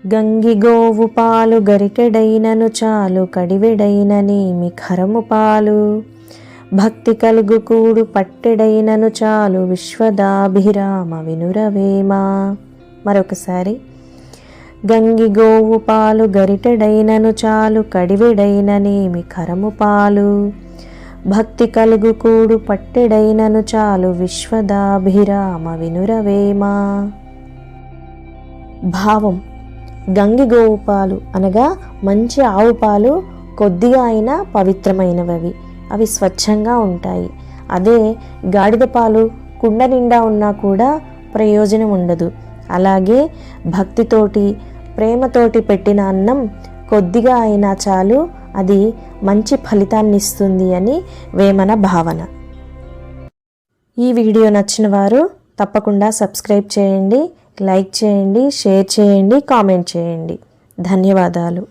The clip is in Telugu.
గంగిగోవు పాలు గరిటెడైనను చాలు కడివెడైననేమి ఖరము పాలు. భక్తి కలుగు కూడు పట్టెడైనను చాలు విశ్వదాభిరామ వినురవేమ. మరొకసారి, గంగిగోవు పాలు గరిటెడైనను చాలు కడివెడైననేమి ఖరము పాలు. భక్తి కలుగు కూడు పట్టెడైనను చాలు విశ్వదాభిరామ వినురవేమ. భావం: గంగిగోవు పాలు అనగా మంచి ఆవు పాలు కొద్దిగా అయినా పవిత్రమైనవి, అవి స్వచ్ఛంగా ఉంటాయి. అదే గాడిద పాలు కుండ నిండా ఉన్నా కూడా ప్రయోజనం ఉండదు. అలాగే భక్తితోటి ప్రేమతోటి పెట్టిన అన్నం కొద్దిగా అయినా చాలు, అది మంచి ఫలితాన్ని ఇస్తుంది అని వేమన భావన. ఈ వీడియో నచ్చిన వారు తప్పకుండా సబ్స్క్రైబ్ చేయండి, లైక్ చేయండి, షేర్ చేయండి, కామెంట్ చేయండి. ధన్యవాదాలు.